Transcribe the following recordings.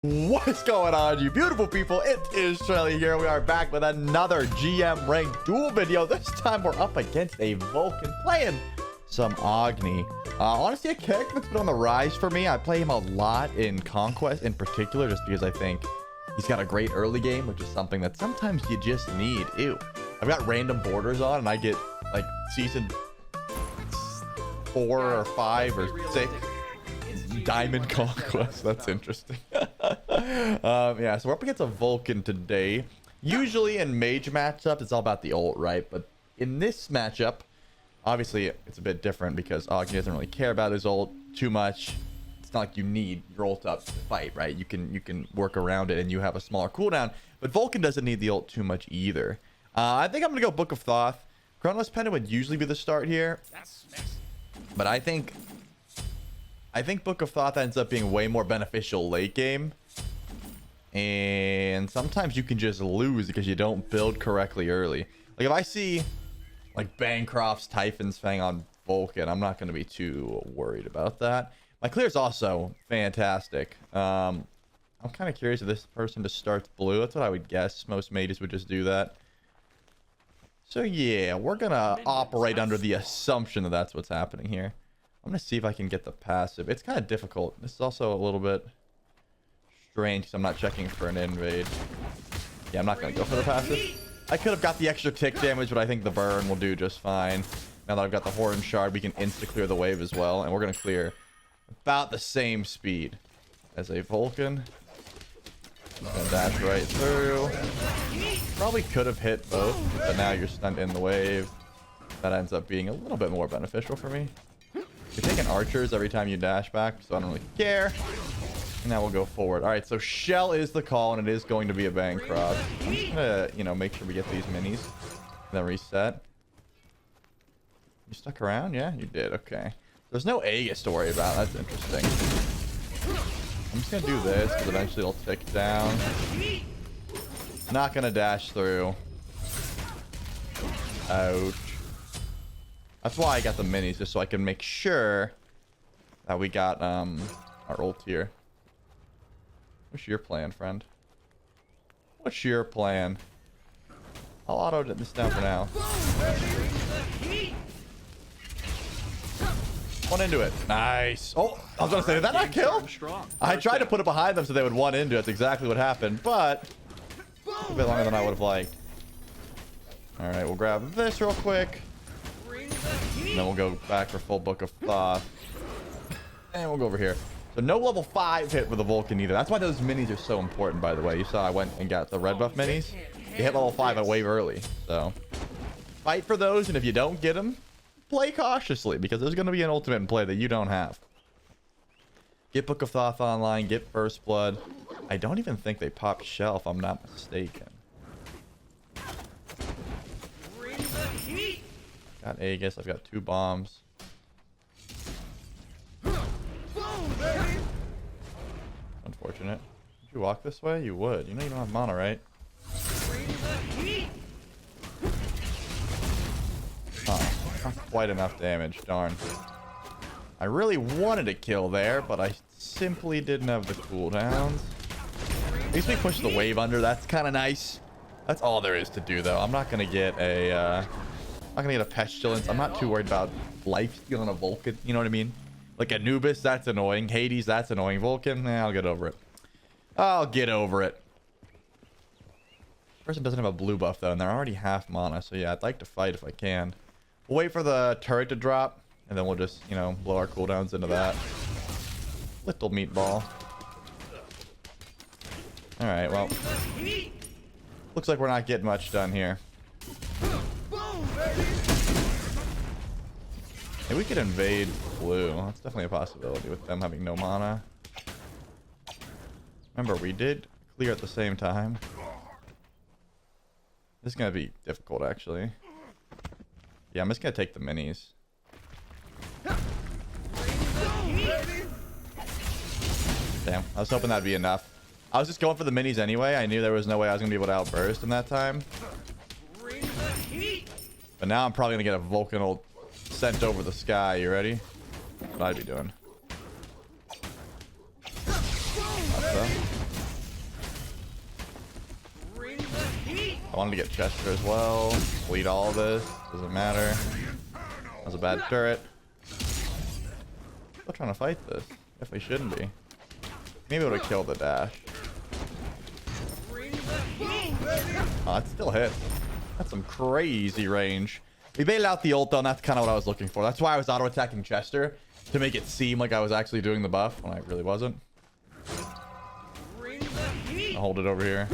What is going on, you beautiful people? It is Shelly here. We are back with another GM ranked duel video. This time we're up against a Vulcan playing some Agni. Honestly, a character that's been on the rise for me. I play him a lot in Conquest in particular, just because I think he's got a great early game, which is something that sometimes you just need. Ew. I've got random borders on and I get like season 4 or 5 or 6 Diamond Conquest. That's interesting. Yeah, so we're up against a Vulcan today. Usually in mage matchups, it's all about the ult, right? But in this matchup, obviously it's a bit different because Agni doesn't really care about his ult too much. It's not like you need your ult up to fight, right? You can work around it and you have a smaller cooldown. But Vulcan doesn't need the ult too much either. I think I'm gonna go Book of Thoth. Chronos Pendant would usually be the start here, but I think Book of Thoth ends up being way more beneficial late game. And sometimes you can just lose because you don't build correctly early. Like if I see like Bancroft's Typhon's Fang on Vulcan, I'm not going to be too worried about that. My clear is also fantastic. I'm kind of curious if this person just starts blue. That's what I would guess. Most mages would just do that. So yeah, we're going to operate under the assumption that that's what's happening here. I'm going to see if I can get the passive. It's kind of difficult. This is also a little bit strange because I'm not checking for an invade. Yeah, I'm not going to go for the passive. I could have got the extra tick damage, but I think the burn will do just fine. Now that I've got the Horn Shard, we can insta-clear the wave as well. And we're going to clear about the same speed as a Vulcan. Gonna dash right through. Probably could have hit both, but now you're stunned in the wave. That ends up being a little bit more beneficial for me. You're taking archers every time you dash back, so I don't really care. And now we'll go forward. All right, so Shell is the call, and it is going to be a Bancroft. I'm just gonna, make sure we get these minis. And then reset. You stuck around? Yeah, you did. Okay. There's no Aegis to worry about. That's interesting. I'm just gonna do this, because eventually it'll tick down. Not gonna dash through. Ouch. That's why I got the minis, just so I can make sure that we got our ult here. What's your plan, friend? What's your plan? I'll auto this down for now. One into it. Nice. Oh, I was gonna say, did that not kill? I tried to put it behind them so they would one into it. That's exactly what happened, but a bit longer than I would have liked. All right, we'll grab this real quick. And then we'll go back for full Book of Thoth. And we'll go over here. So no level 5 hit with the Vulcan either. That's why those minis are so important, by the way. You saw I went and got the red buff minis. You hit level 5 a wave early. So fight for those, and if you don't get them, play cautiously, because there's going to be an ultimate in play that you don't have. Get Book of Thoth online. Get First Blood. I don't even think they popped Shell, if I'm not mistaken. Got Aegis. I've got 2 bombs. Unfortunate. Would you walk this way? You would. You know you don't have mana, right? Huh. Not quite enough damage. Darn. I really wanted to kill there, but I simply didn't have the cooldowns. At least we pushed the wave under. That's kind of nice. That's all there is to do, though. I'm not going to get a... I'm not gonna get a Pestilence. I'm not too worried about life stealing a Vulcan. You know what I mean? Like Anubis, that's annoying. Hades, that's annoying. Vulcan, I'll get over it. I'll get over it. Person doesn't have a blue buff though, and they're already half mana. So yeah, I'd like to fight if I can. We'll wait for the turret to drop, and then we'll just, blow our cooldowns into that. Little meatball. All right, well, looks like we're not getting much done here. Maybe we could invade blue. That's definitely a possibility with them having no mana. Remember, we did clear at the same time. This is going to be difficult, actually. Yeah, I'm just going to take the minis. Damn, I was hoping that'd be enough. I was just going for the minis anyway. I knew there was no way I was going to be able to outburst in that time. But now I'm probably going to get a Vulcan ult sent over the sky. You ready? What I'd be doing. Wanted to get Chester as well. Bleed all of this. Doesn't matter. That was a bad turret. Still trying to fight this. Definitely shouldn't be. Maybe it would have killed the dash. Oh, that still hit. That's some crazy range. We baited out the ult though, and that's kind of what I was looking for. That's why I was auto-attacking Chester, to make it seem like I was actually doing the buff when I really wasn't. I'll hold it over here.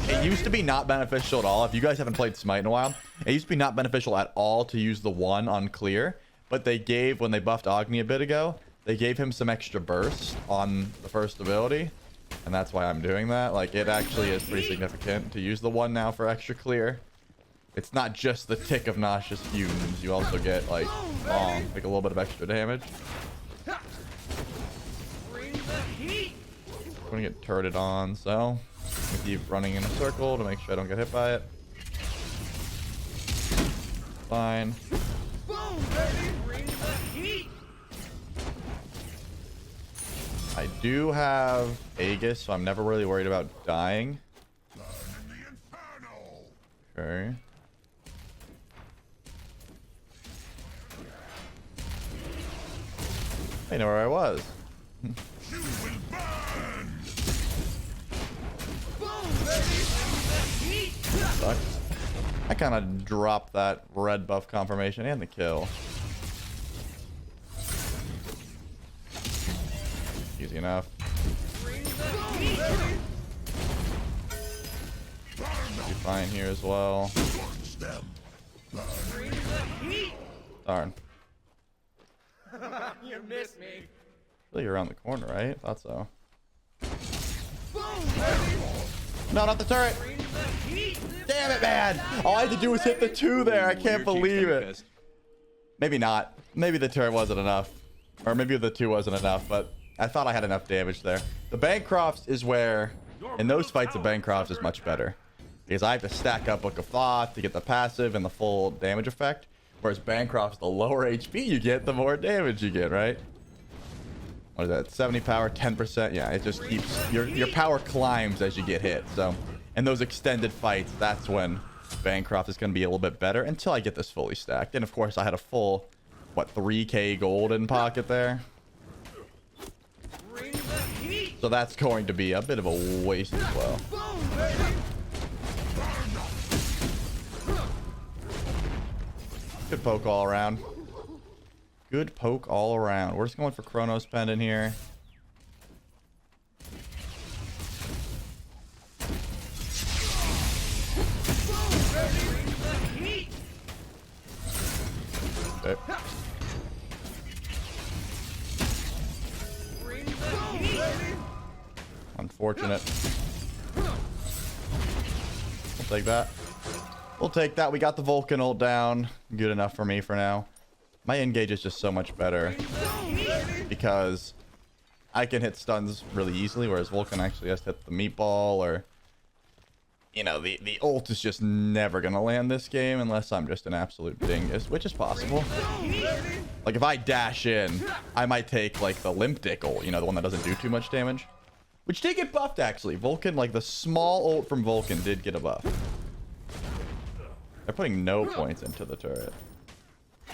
It used to be not beneficial at all. If you guys haven't played Smite in a while, it used to be not beneficial at all to use the 1 on clear. But they gave, when they buffed Agni a bit ago, they gave him some extra burst on the first ability. And that's why I'm doing that. Like, it actually is pretty significant to use the 1 now for extra clear. It's not just the tick of nauseous fumes. You also get, like, like a little bit of extra damage. I'm gonna get turreted on, so I keep running in a circle to make sure I don't get hit by it. Fine. I do have Aegis, so I'm never really worried about dying. Okay. I know where I was. Sucks. I kind of dropped that red buff confirmation and the kill. Easy enough. Be fine here as well. Darn. You missed me. Really around the corner, right? Thought so. No, not the turret. Damn it, man. All I had to do was hit the 2 there. I can't believe it. Maybe not. Maybe the turret wasn't enough. Or maybe the 2 wasn't enough, but I thought I had enough damage there. The Bancrofts is where, in those fights, the Bancrofts is much better. Because I have to stack up Book of Thoth to get the passive and the full damage effect. Whereas Bancrofts, the lower HP you get, the more damage you get, right? What is that? 70 power, 10%. Yeah, it just keeps... Your power climbs as you get hit. So, in those extended fights, that's when Bancroft is going to be a little bit better until I get this fully stacked. And, of course, I had a full, what, 3k gold in pocket there. So that's going to be a bit of a waste as well. Good poke all around. Good poke all around. We're just going for Chronos Pendant here. Okay. Unfortunate. We'll take that. We'll take that. We got the Vulcan ult down. Good enough for me for now. My engage is just so much better because I can hit stuns really easily, whereas Vulcan actually has to hit the meatball, or, you know, the ult is just never going to land this game unless I'm just an absolute dingus, which is possible. Like, if I dash in, I might take, like, the Limp Dick ult, you know, the one that doesn't do too much damage. Which did get buffed, actually. Vulcan, like, the small ult from Vulcan did get a buff. They're putting no points into the turret. I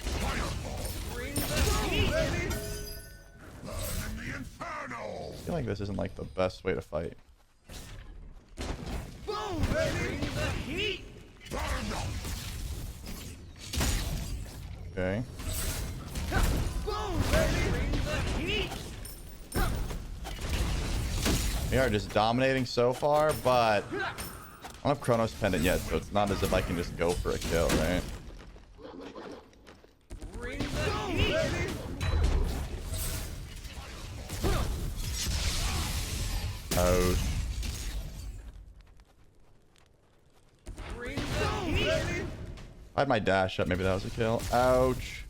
feel like this isn't, like, the best way to fight. Okay. We are just dominating so far, but I don't have Chronos Pendant yet, so it's not as if I can just go for a kill, right? Oh. If I had my dash up, maybe that was a kill. Ouch.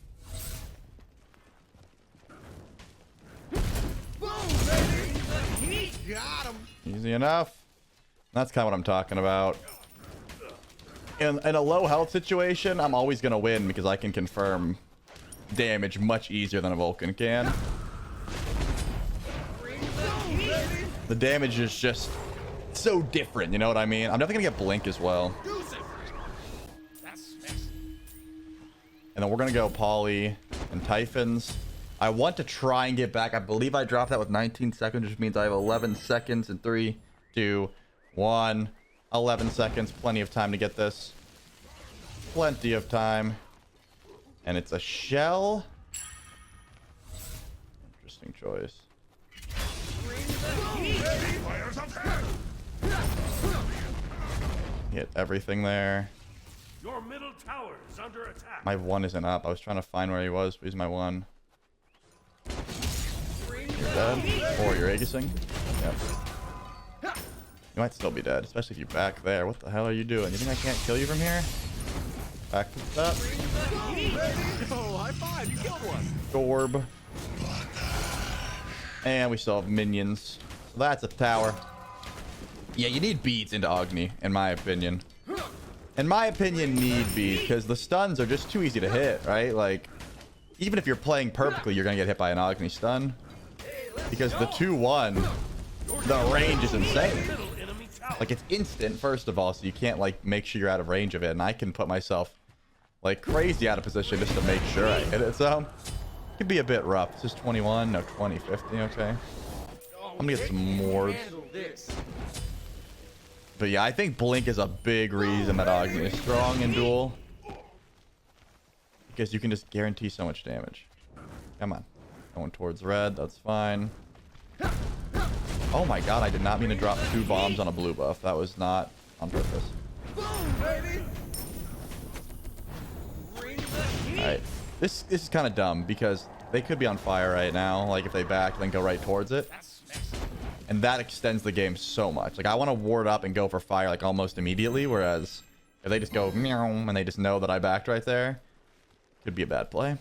Got him. Easy enough. That's kind of what I'm talking about. In a low health situation, I'm always going to win because I can confirm damage much easier than a Vulcan can. The damage is just so different, you know what I mean? I'm definitely gonna get Blink as well. And then we're gonna go Poly and Typhons. I want to try and get back. I believe I dropped that with 19 seconds, which means I have 11 seconds in 3, 2, 1. 11 seconds, plenty of time to get this. Plenty of time. And it's a shell. Interesting choice. Hit everything there. Your middle tower is under attack. My 1 isn't up. I was trying to find where he was, but he's my 1. You're dead. Or you're Aegising. Yep. You might still be dead, especially if you're back there. What the hell are you doing? You think I can't kill you from here? Back to that. Oh, high five! You killed one. Orb. And we still have minions. So that's a tower. Yeah, you need beads into Agni, in my opinion. In my opinion, need beads, because the stuns are just too easy to hit, right? Like, even if you're playing perfectly, you're going to get hit by an Agni stun. Because the 2-1, the range is insane. Like, it's instant, first of all, so you can't, like, make sure you're out of range of it. And I can put myself, like, crazy out of position just to make sure I hit it. So, it could be a bit rough. This is 21, no, 20, 50, okay. I'm gonna get some more. But yeah, I think Blink is a big reason that Agni is strong in Duel. Because you can just guarantee so much damage. Come on. Going towards red, that's fine. Oh my god, I did not mean to drop 2 bombs on a blue buff. That was not on purpose. Alright. This is kind of dumb because they could be on fire right now. Like if they back, then go right towards it. And that extends the game so much. Like I want to ward up and go for fire like almost immediately. Whereas if they just go meow and they just know that I backed right there, could be a bad play.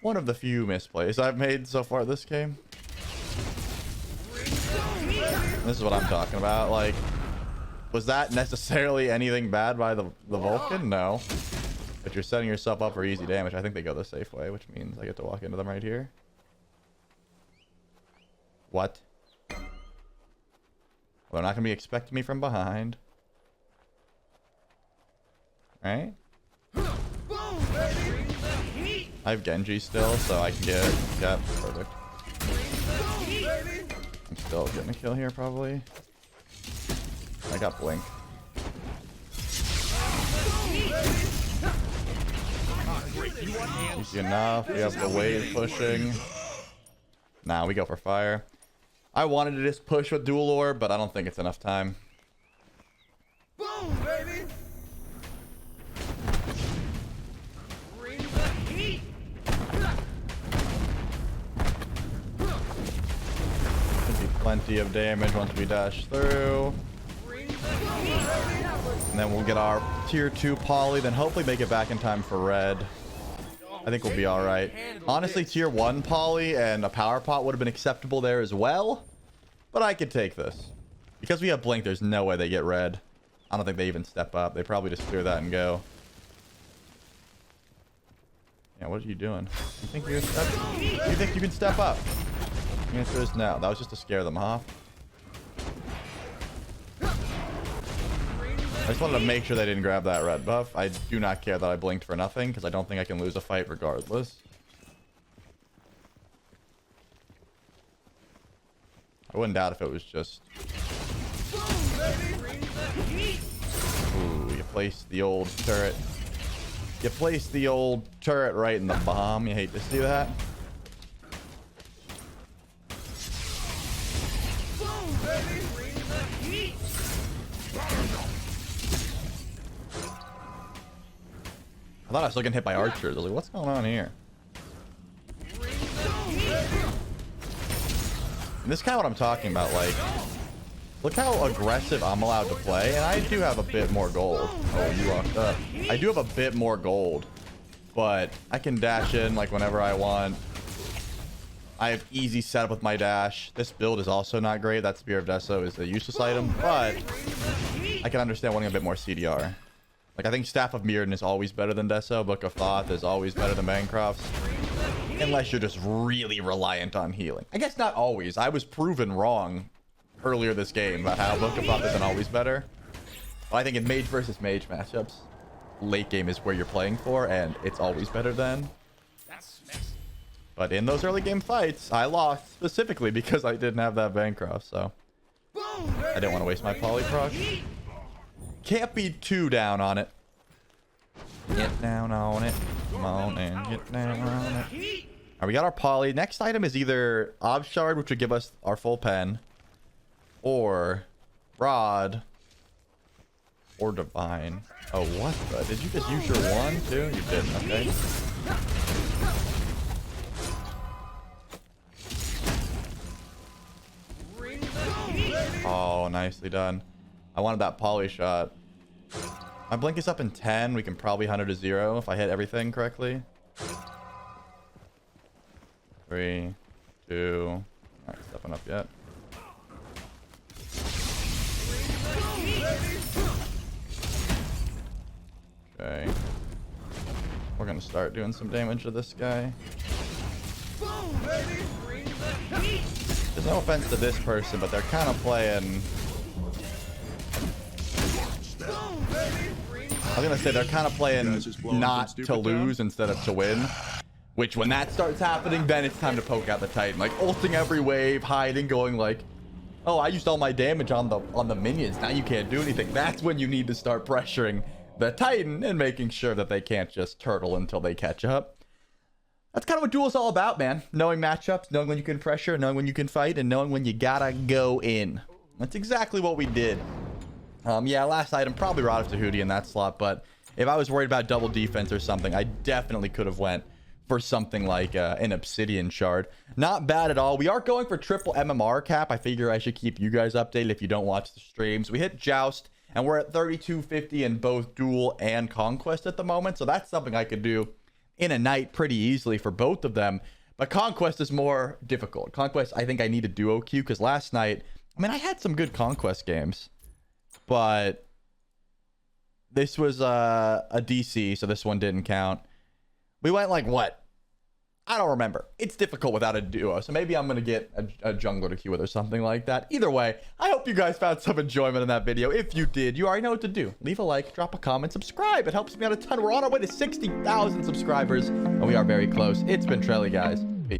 One of the few misplays I've made so far this game. This is what I'm talking about. Like, was that necessarily anything bad by the Vulcan? No. But you're setting yourself up for easy damage. I think they go the safe way, which means I get to walk into them right here. What? Well, they're not going to be expecting me from behind. Right? I have Genji still, so I can get... Yep, perfect. I'm still getting a kill here, probably. I got Blink. Easy enough. We have the wave pushing. Nah, we go for fire. I wanted to just push with Dual Orb, but I don't think it's enough time. Boom, baby! Bring the heat! Should be plenty of damage once we dash through. And then we'll get our tier 2 poly, then hopefully make it back in time for red. I think we'll be alright. Honestly, tier 1 poly and a power pot would have been acceptable there as well. But I could take this. Because we have Blink, there's no way they get red. I don't think they even step up. They probably just clear that and go. Yeah, what are you doing? You think you're you think you can step up? The answer is no. That was just to scare them off. I just wanted to make sure they didn't grab that red buff. I do not care that I blinked for nothing, because I don't think I can lose a fight regardless. I wouldn't doubt if it was just... Ooh, you placed the old turret. You placed the old turret right in the bomb. You hate to see that. I thought I was still getting hit by archers. I was like, what's going on here? And this is kind of what I'm talking about. Like, look how aggressive I'm allowed to play. And I do have a bit more gold. Oh, you locked up. I do have a bit more gold. But I can dash in like whenever I want. I have easy setup with my dash. This build is also not great. That Spear of Deso is a useless item. But I can understand wanting a bit more CDR. Like, I think Staff of Mirrodin is always better than Deso. Book of Thoth is always better than Bancroft's. Unless you're just really reliant on healing. I guess not always. I was proven wrong earlier this game about how book of up isn't always better. Well, I think in mage versus mage matchups, late game is where you're playing for, and it's always better then. But in those early game fights, I lost specifically because I didn't have that Bancroft, so I didn't want to waste my polyproc. Can't be too down on it. Get down on it. Come on and get down on it. Alright, we got our poly. Next item is either Ob Shard, which would give us our full pen, or Rod, or Divine. Oh, what the? Did you just use your one too? You didn't, okay. Oh, nicely done. I wanted that poly shot. My blink is up in 10. We can probably 100 to 0 if I hit everything correctly. 3, 2. Not stepping up yet. Okay. We're gonna start doing some damage to this guy. There's no offense to this person, but they're kind of playing. I was gonna say they're kind of playing not to lose instead of to win. Which, when that starts happening, then it's time to poke out the Titan. Like ulting every wave, hiding, going like, "Oh, I used all my damage on the minions. Now you can't do anything." That's when you need to start pressuring the Titan and making sure that they can't just turtle until they catch up. That's kind of what Duel's all about, man. Knowing matchups, knowing when you can pressure, knowing when you can fight, and knowing when you gotta go in. That's exactly what we did. Yeah, last item, probably Rod of Tahuti in that slot, but if I was worried about double defense or something, I definitely could have went for something like an Obsidian Shard. Not bad at all. We are going for triple MMR cap. I figure I should keep you guys updated if you don't watch the streams. We hit Joust, and we're at 3250 in both Duel and Conquest at the moment, so that's something I could do in a night pretty easily for both of them. But Conquest is more difficult. Conquest, I think I need a duo queue, because last night, I mean, I had some good Conquest games, but this was a DC, so this one didn't count. We went like, what? I don't remember. It's difficult without a duo, so maybe I'm going to get a jungler to queue with or something like that. Either way, I hope you guys found some enjoyment in that video. If you did, you already know what to do. Leave a like, drop a comment, subscribe. It helps me out a ton. We're on our way to 60,000 subscribers, and we are very close. It's been Trelly, guys. Peace.